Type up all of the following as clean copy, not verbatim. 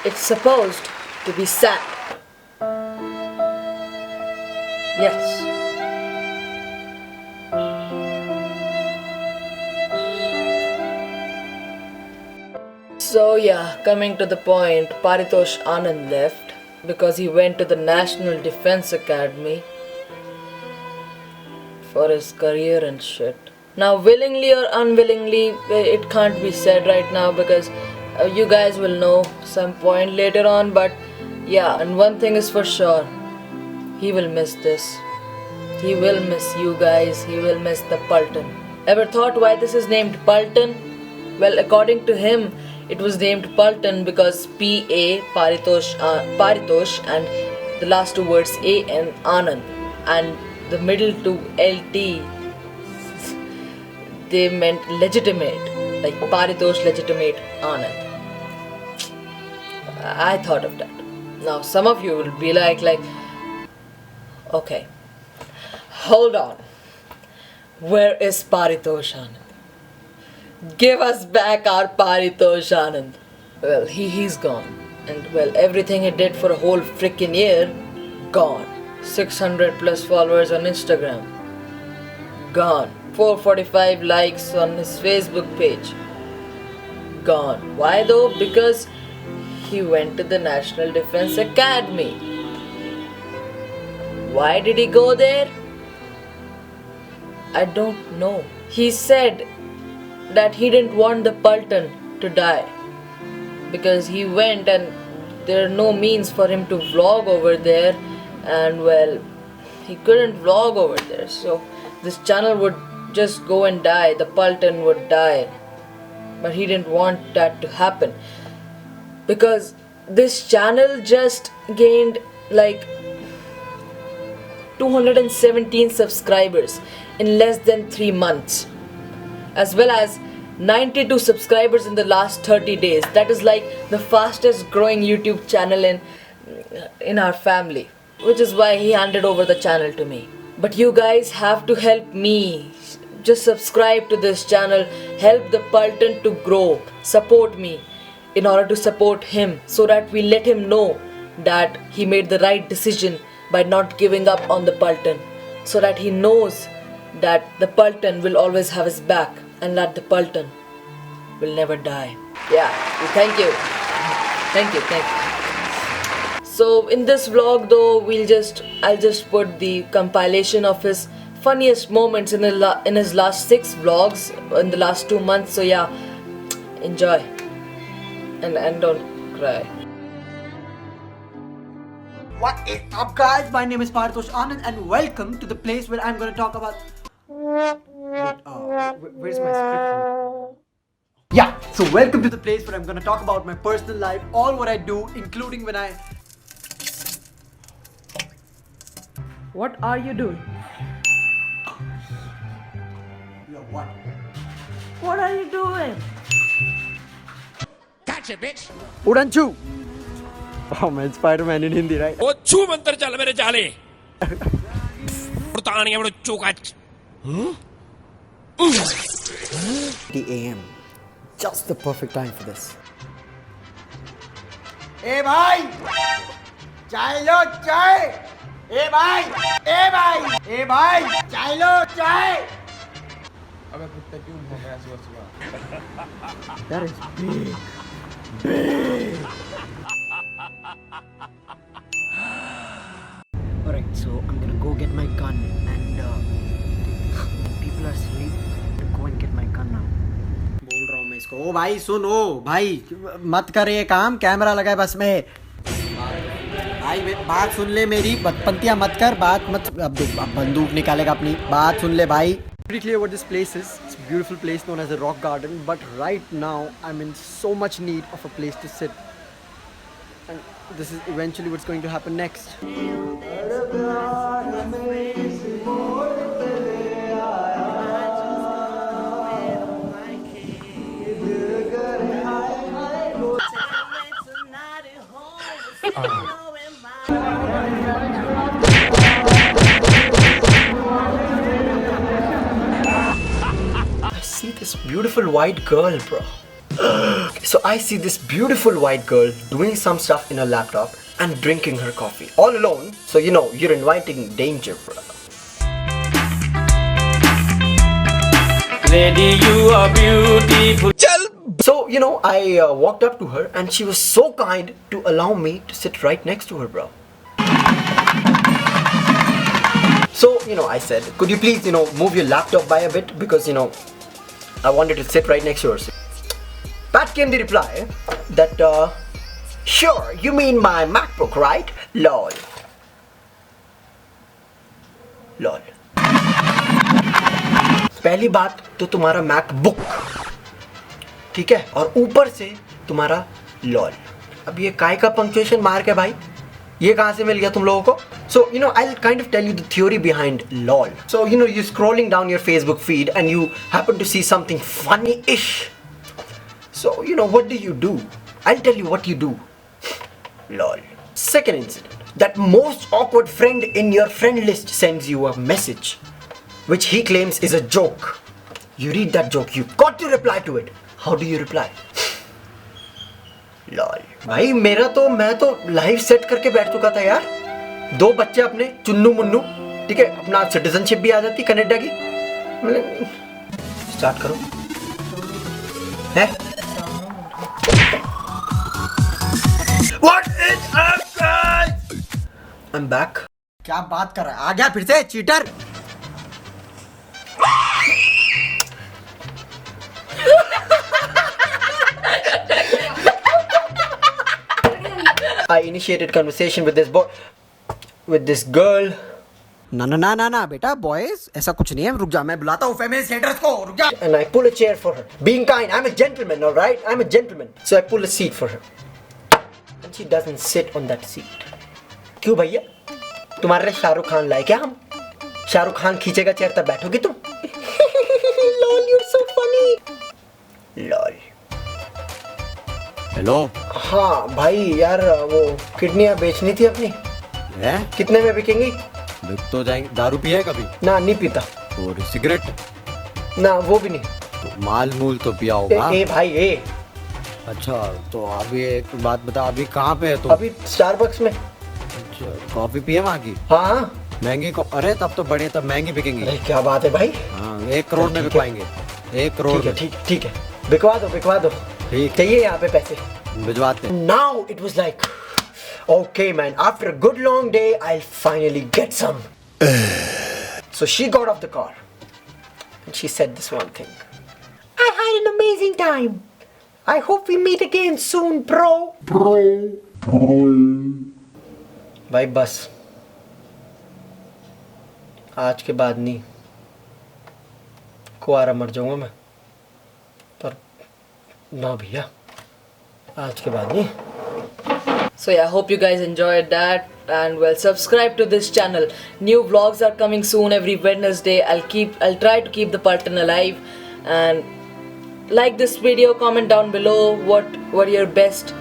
It's supposed to be sad. Yes. So yeah, coming to the point, Paritosh Anand left because he went to the National Defense Academy for his career and shit. Now, willingly or unwillingly, it can't be said right now because you guys will know some point later on. But yeah, and one thing is for sure, he will miss this. He will miss you guys. He will miss the Pulton. Ever thought why this is named Pulton? Well, according to him, it was named Pulton because P.A. Paritosh and the last two words A and Anand and the middle two LT, they meant legitimate, like Paritosh legitimate Anand. I thought of that. Now some of you will be like, okay, hold on. Where is Paritosh Anand? Give us back our Paritosh Anand. Well, he's gone. And well, everything he did for a whole freaking year, gone. 600 plus followers on Instagram, gone. 445 likes on his Facebook page, gone. Why though? Because he went to the National Defense Academy. Why did he go there? I don't know. He said that he didn't want the Pulton to die because he went and there are no means for him to vlog over there, and well, he couldn't vlog over there, so this channel would just go and die, the Pulton would die. But he didn't want that to happen because this channel just gained like 217 subscribers in less than 3 months, as well as 92 subscribers in the last 30 days. That is like the fastest growing YouTube channel in our family, which is why he handed over the channel to me. But you guys have to help me. Just subscribe to this channel, help the Pulton to grow, support me in order to support him, so that we let him know that he made the right decision by not giving up on the Pulton, so that he knows that the Pulton will always have his back and that the Pulton will never die. Yeah, thank you. Thank you. So in this vlog though, I'll just put the compilation of his funniest moments in his last 6 vlogs in the last 2 months. So yeah, enjoy and don't cry. What is up guys, my name is Paritosh Anand and welcome to the place where I'm going to talk about... where's my script? Yeah, so welcome to the place where I'm going to talk about my personal life, all what I do, including when I... What are you doing? Yo, what? What are you doing? Catch it, bitch. Udanchu! Oh man, Spider-Man in Hindi, right? वो छू मंतर चल मेरे जाले पुरतानी अपने चौका 8 a.m. Just the perfect time for this. Hey bhai! Chai lo chai! Hey bhai! Hey bhai! Hey bhai! Chai lo chai! अबे कुत्ते क्यों भौंक रहा है सुबह सुबह? That is big. Big! Alright, so I'm gonna go get my gun and people are asleep. I'm gonna go and get my gun now. बोल रहा हूँ मैं इसको. ओ भाई सुन, ओ भाई मत कर ये काम, कैमरा लगा है बस में. भाई बात सुन ले मेरी, बदपंतियाँ मत कर, बात मत. अब देख, अब बंदूक निकालेगा अपनी. बात सुन ले भाई. Pretty clear what this place is. It's a beautiful place known as the Rock Garden, but right now I'm in so much need of a place to sit. And this is eventually what's going to happen next. I see this beautiful white girl, bro. So I see this beautiful white girl doing some stuff in her laptop and drinking her coffee all alone. So you know, you're inviting danger, bro. Lady, you are beautiful. So you know, I walked up to her and she was so kind to allow me to sit right next to her, bro. So you know, I said, could you please, you know, move your laptop by a bit, because you know, I wanted to sit right next to her. Back came the reply that sure, you mean my MacBook, right? Lol. Lol. पहली बात तो तुम्हारा MacBook, ठीक है, और ऊपर से तुम्हारा लॉल. अब ये काय का पंक्चुएशन मार्क है भाई? ये कहाँ से मिल गया तुम लोगों को? So you know, I'll kind of tell you the theory behind lol. So you know, you're scrolling down your Facebook feed and you happen to see something funny-ish. So you know, what do? I'll tell you what you do. Lol. Second incident. That most awkward friend in your friend list sends you a message which he claims is a joke. You read that joke, you've got to reply to it. How do you reply? Lol. भाई मैं तो live set करके बैठ चुका था यार. 2 बच्चे अपने चुन्नू मुन्नू, ठीक है, अपना सिटीजनशिप भी आ जाती कनाडा की. स्टार्ट करो. है? What is up guys? I'm back. क्या बात कर रहा है? आ गया फिर से cheater. I initiated conversation with this boy, with this girl. ना बेटा, boys ऐसा कुछ नहीं है. रुक जा, मैं बुलाता हूँ feminist haters को. रुक जा. And I pull a chair for her. Being kind, I'm a gentleman, all right? I'm a gentleman. So I pull a seat for her. And she doesn't sit on that seat. क्यों भैया? तुम्हारे लिए शाहरुख खान लाए क्या हम? शाहरुख खान खींचेगा chair तब बैठोगी तुम? Lol, you're so funny. Lol. Hello. हाँ भाई यार, वो किडनियाँ बेचनी थी अपनी. है? कितने में बिकेंगी? बिक तो जाएंगे. दारू पिया है कभी? ना, नहीं पीता. और सिगरेट? ना, वो भी नहीं. तो माल मूल तो पिया होगा. ए भाई ए. अच्छा, तो अभी एक बात बता, अभी कहाँ पे है तू? अभी स्टारबक्स में. अच्छा, कॉफी पिए वहाँ की? हाँ. महंगी अरे तब तो बढ़िया, तब महंगी बिकेंगी. अरे क्या बात है भाई. हाँ, 1 करोड़ में बिकवाएंगे. 1 करोड़ में. ठीक है. बिकवा दो. ठीक. चाहिए यहाँ पे पैसे. भिजवाते. Now it was like, okay man, after a good long day, I'll finally get some. So she got off the car and she said this one thing. I had an amazing time. I hope we meet again soon, bro. भाई बस, आज के बाद नहीं. कुआरा मर जाऊंगा मैं, पर ना भैया, आज के बाद नहीं. So yeah, hope you guys enjoyed that, and well, subscribe to this channel. New vlogs are coming soon every Wednesday. I'll try to keep the Parton alive, and like this video, comment down below what your best,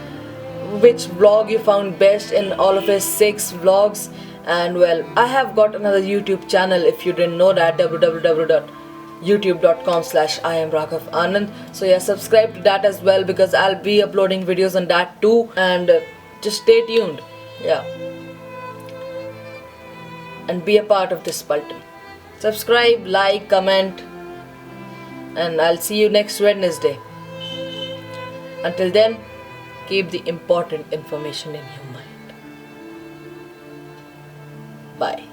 which vlog you found best in all of his 6 vlogs. And well, I have got another YouTube channel if you didn't know that, www.youtube.com/IamRaghav Anand. So yeah, subscribe to that as well, because I'll be uploading videos on that too, and just stay tuned. Yeah, and be a part of this Parton. Subscribe, like, comment, and I'll see you next Wednesday. Until then, keep the important information in your mind. Bye.